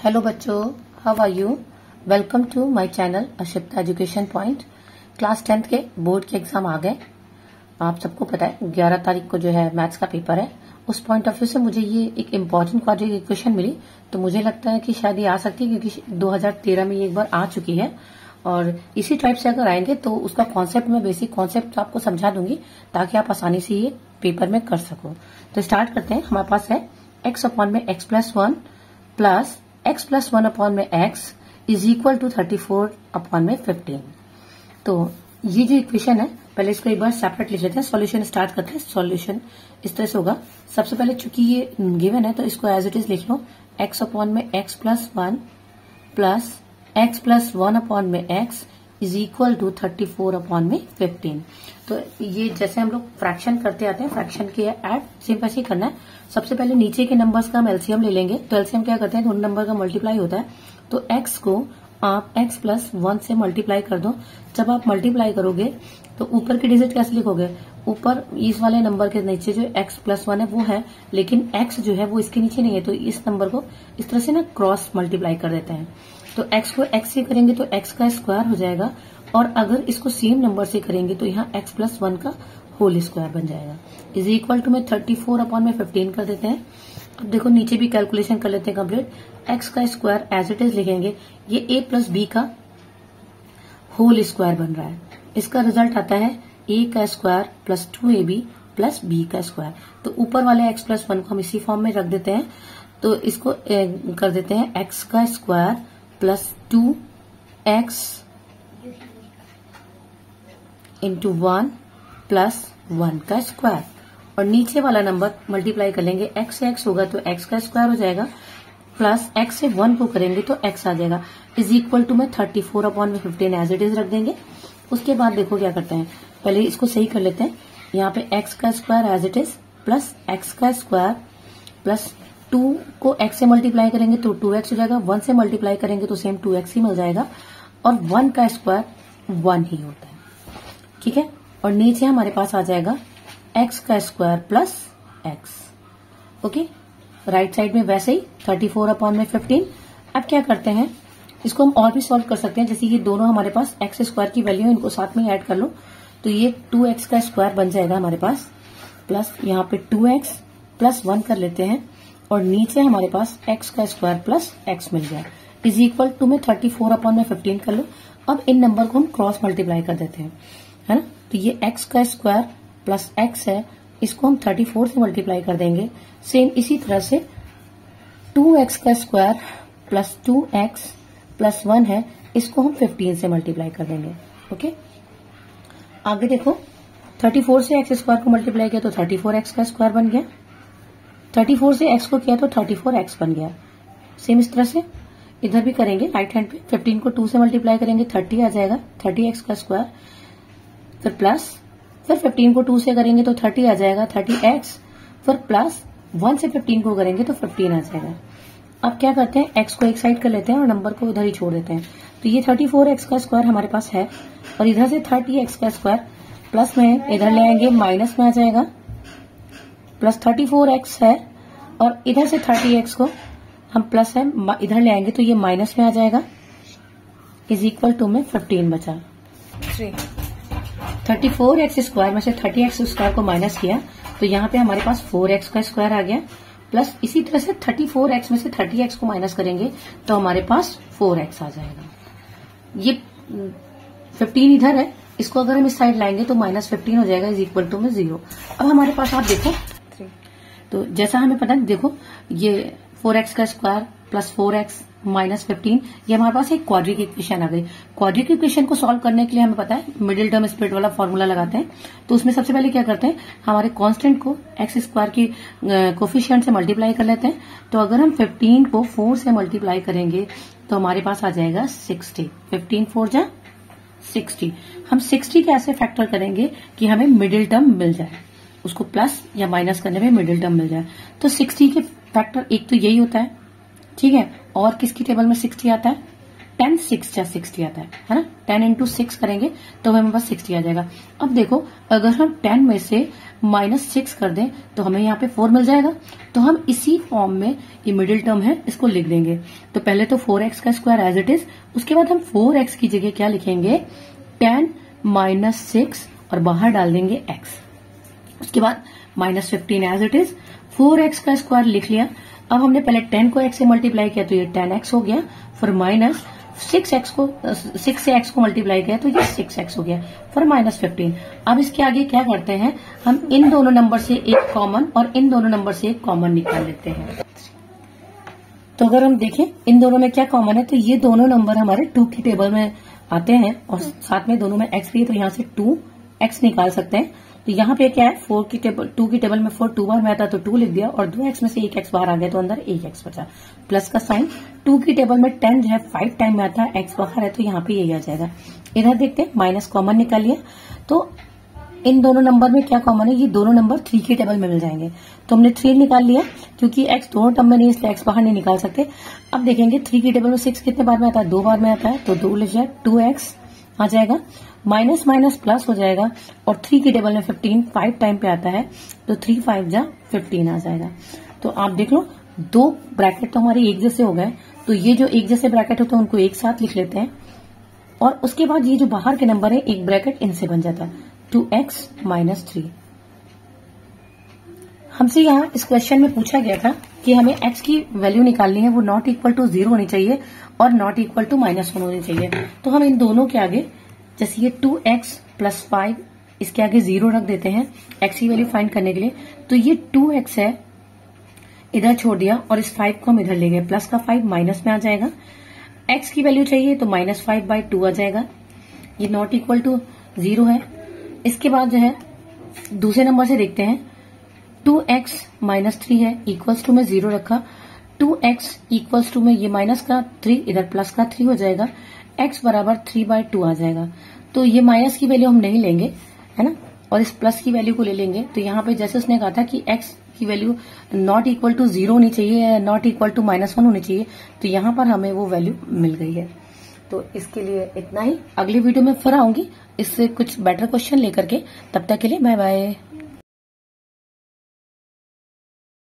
Hello बच्चों, how are you. Welcome to my channel Ashipta education point. Class 10th के board के exam आ गए। आप सबको पता है 11 तारीख को जो है मैथ्स का पेपर है। उस पॉइंट ऑफ व्यू से मुझे ये एक इम्पॉर्टेंट क्वाड्रेटिक इक्वेशन मिली, तो मुझे लगता है कि शायद ये आ सकती है, क्योंकि 2013 में ये एक बार आ चुकी है और इसी टाइप से अगर आएंगे तो उसका कॉन्सेप्ट में बेसिक कॉन्सेप्ट आपको समझा दूंगी ताकि आप आसानी से ये पेपर में कर सको। तो स्टार्ट करते हैं। हमारे पास है x अपॉन में x+1 प्लस x+1 अपॉन में x is equal to 34 upon में 15। तो ये जो इक्वेशन है, पहले इसको एक बार सेपरेट लिख लेते हैं। सॉल्यूशन स्टार्ट करते हैं। सॉल्यूशन इस तरह से होगा। सबसे पहले चूंकि ये गिवन है तो इसको एज इट इज लिख लो। x अपॉन में x+1 प्लस x+1 अपॉन में x is equal to 34 upon में 15। तो ये जैसे हम लोग फ्रैक्शन करते आते हैं, फ्रैक्शन के ऐड सिंपल ही करना है। सबसे पहले नीचे के नंबर्स का हम एलसीएम ले लेंगे। तो एलसीएम क्या करते हैं, दोनों नंबर का मल्टीप्लाई होता है। तो x को आप x+1 से मल्टीप्लाई कर दो। जब आप मल्टीप्लाई करोगे तो ऊपर की डिजिट कैसे लिखोगे, ऊपर इस वाले नंबर के नीचे जो x+1 है वो है, लेकिन x जो है वो इसके नीचे नहीं है। तो इस नंबर को इस तरह से ना क्रॉस मल्टीप्लाई कर देते हैं। तो x को x से करेंगे तो x का स्क्वायर हो जाएगा, और अगर इसको सेम नंबर से करेंगे तो यहाँ x+1 का होल स्क्वायर बन जाएगा। इज इक्वल टू में 34 अपॉन में 15 कर देते हैं। अब देखो नीचे भी कैलकुलेशन कर लेते हैं कंप्लीट। x का स्क्वायर एज इट इज लिखेंगे, ये a प्लस बी का होल स्क्वायर बन रहा है। इसका रिजल्ट आता है a का square plus 2ab plus b का स्क्वायर। तो ऊपर वाले x+1 को हम इसी फॉर्म में रख देते हैं। तो इसको कर देते हैं x का square plus 2x into 1 plus 1 का स्क्वायर, और नीचे वाला नंबर मल्टीप्लाई कर लेंगे। x से x होगा तो x का स्क्वायर हो जाएगा, प्लस x से 1 को करेंगे तो x आ जाएगा। इज इक्वल टू में 34 अपॉन में 15 एज इट इज रख देंगे। उसके बाद देखो क्या करते हैं, पहले इसको सही कर लेते हैं। यहाँ पे x का square as it is plus x का स्क्वायर प्लस 2 को x से मल्टीप्लाई करेंगे तो 2x हो जाएगा। 1 से मल्टीप्लाई करेंगे तो सेम 2x ही मिल जाएगा, और 1 का स्क्वायर 1 ही होता है। ठीक है, और नीचे हमारे पास आ जाएगा x का square plus x। Okay, right side में वैसे ही 34 अपॉन में 15। अब क्या करते हैं, इसको हम और भी सॉल्व कर सकते हैं। जैसे ये दोनों हमारे पास x स्क्वायर की वैल्यू है, इनको साथ में ऐड कर लो तो ये 2x का स्क्वायर बन जाएगा हमारे पास, प्लस यहाँ पे 2x प्लस 1 कर लेते हैं, और नीचे हमारे पास x का स्क्वायर प्लस x मिल गया। इज इक्वल टू में 34 अपॉन में 15 कर लो। अब इन नंबर को हम क्रॉस मल्टीप्लाई कर देते हैं, है ना। तो ये x का स्क्वायर प्लस x है, इसको हम 34 से मल्टीप्लाई कर देंगे। सेम इसी तरह से 2x का स्क्वायर प्लस 2x प्लस 1 है, इसको हम 15 से मल्टीप्लाई कर देंगे। ओके, आगे देखो 34 से x स्क्वायर को मल्टीप्लाई किया तो 34x का स्क्वायर बन गया। 34 से x को किया तो 34x बन गया। सेम इस तरह से इधर भी करेंगे। राइट हैंड पे 15 को 2 से मल्टीप्लाई करेंगे 30 आ जाएगा, 30x का स्क्वायर, फिर प्लस, फिर 15 को 2 से करेंगे तो 30 आ जाएगा 30x, फिर प्लस 1 से 15 को करेंगे तो 15 आ जाएगा। अब क्या करते हैं, x को एक साइड कर लेते हैं और नंबर को उधर ही छोड़ देते हैं। तो ये 34x का स्क्वायर हमारे पास है, और इधर से 30x का स्क्वायर प्लस में इधर ले आएंगे माइनस में आ जाएगा, प्लस 34x है, और इधर से 30x को हम प्लस है इधर ले आएंगे तो ये माइनस में आ जाएगा। इज इक्वल टू में 15 बचा। 34x स्क्वायर में से 30x स्क्वायर को माइनस किया तो यहाँ पे हमारे पास 4x का स्क्वायर आ गया, प्लस इसी तरह से 34x में से 30x को माइनस करेंगे तो हमारे पास 4x आ जाएगा। ये 15 इधर है, इसको अगर हम इस साइड लाएंगे तो -15 हो जाएगा। इज इक्वल टू में 0। अब हमारे पास आप देखो, तो जैसा हमें पता है, देखो ये 4x का स्क्वायर प्लस 4x माइनस 15, ये हमारे पास एक क्वाड्रेटिक इक्वेशन आ गई। क्वाड्रेटिक इक्वेशन को सॉल्व करने के लिए हमें पता है मिडिल टर्म स्प्लिट वाला फॉर्मूला लगाते हैं। तो उसमें सबसे पहले क्या करते हैं, हमारे कांस्टेंट को x स्क्वायर की कोफिशिएंट से मल्टीप्लाई कर लेते हैं। तो अगर हम 15 को 4 से मल्टीप्लाई करेंगे तो हमारे पास आ जाएगा 60। 15 4 जा 60। हम 60 कैसे फैक्टर करेंगे कि हमें मिडिल टर्म मिल जाए, उसको प्लस या माइनस करने में मिडिल टर्म मिल जाए। तो 60 के फैक्टर एक तो यही होता है, ठीक है। और किसकी टेबल में 60 आता है, 10 6 या 60 आता है ना। 10 इंटू 6 करेंगे तो हमें बस 60 आ जाएगा। अब देखो अगर हम 10 में से -6 कर दें तो हमें यहाँ पे 4 मिल जाएगा। तो हम इसी फॉर्म में ये मिडिल टर्म है इसको लिख देंगे। तो पहले तो 4x का स्क्वायर एज इट इज, उसके बाद हम 4x की जगह क्या लिखेंगे 10 - 6 और बाहर डाल देंगे x। उसके बाद -15 एज इट इज, 4x का स्क्वायर लिख लिया। अब हमने पहले 10 को x से मल्टीप्लाई किया तो ये 10x हो गया, फिर माइनस 6 से x को मल्टीप्लाई किया तो ये 6x हो गया, फिर -15। अब इसके आगे क्या करते हैं, हम इन दोनों नंबर से एक कॉमन और इन दोनों नंबर से एक कॉमन निकाल लेते हैं। तो अगर हम देखें इन दोनों में क्या कॉमन है, तो ये दोनों नंबर हमारे 2 की टेबल में आते हैं और साथ में दोनों में x भी है, तो यहाँ से 2x निकाल सकते हैं। तो यहाँ पे क्या है 2 की टेबल में 4 2 बार में आता है तो 2 लिख दिया, और 2x में से 1x बाहर आ गया तो अंदर 1x बचा, प्लस का साइन। 2 की टेबल में 10 जो है 5 टाइम में आता है, x बाहर है तो यहाँ पे यही आ जाएगा। इधर देखते हैं माइनस कॉमन निकाल लिया, तो इन दोनों नंबर में क्या कॉमन है, ये दोनों नंबर 3 की टेबल में मिल जाएंगे। तो हमने 3 निकाल लिया, क्योंकि x दोनों टर्म में नहीं इसलिए x बाहर नहीं निकाल सकते। अब देखेंगे 3 की टेबल में 6 कितने बार में आता है, 2 बार में आता है, तो 2 लिख जाए 2x आ जाएगा, माइनस माइनस प्लस हो जाएगा, और 3 की टेबल में 15 5 टाइम पे आता है तो 3 5 जा 15 आ जाएगा। तो आप देख लो 2 ब्रैकेट तो हमारे एक जैसे हो गए, तो ये जो एक जैसे ब्रैकेट होते हैं उनको एक साथ लिख लेते हैं, और उसके बाद ये जो बाहर के नंबर है एक ब्रैकेट इनसे बन जाता है 2x - 3। हमसे यहाँ इस क्वेश्चन में पूछा गया था कि हमें x की वैल्यू निकालनी है, वो नॉट इक्वल टू 0 होनी चाहिए और नॉट इक्वल टू -1 होनी चाहिए। तो हम इन दोनों के आगे जैसे ये 2x + 5 इसके आगे 0 रख देते हैं x की वैल्यू फाइंड करने के लिए। तो ये 2x है इधर छोड़ दिया और इस 5 को हम इधर ले गए, प्लस का 5 माइनस में आ जाएगा। x की वैल्यू चाहिए तो -5/2 आ जाएगा, ये नॉट इक्वल टू 0 है। इसके बाद जो है दूसरे नंबर से देखते हैं, 2x - 3 है, इक्वल्स टू में 0 रखा, 2x इक्वल्स टू में ये माइनस का 3 इधर प्लस का 3 हो जाएगा, x बराबर 3/2 आ जाएगा। तो ये माइनस की वैल्यू हम नहीं लेंगे है ना, और इस प्लस की वैल्यू को ले लेंगे। तो यहाँ पे जैसे उसने कहा था कि x की वैल्यू नॉट इक्वल टू 0 होनी चाहिए, नॉट इक्वल टू -1 होनी चाहिए, तो यहाँ पर हमें वो वैल्यू मिल गई है। तो इसके लिए इतना ही, अगली वीडियो में फिर आऊंगी इससे कुछ बेटर क्वेश्चन लेकर के। तब तक के लिए बाय बाय।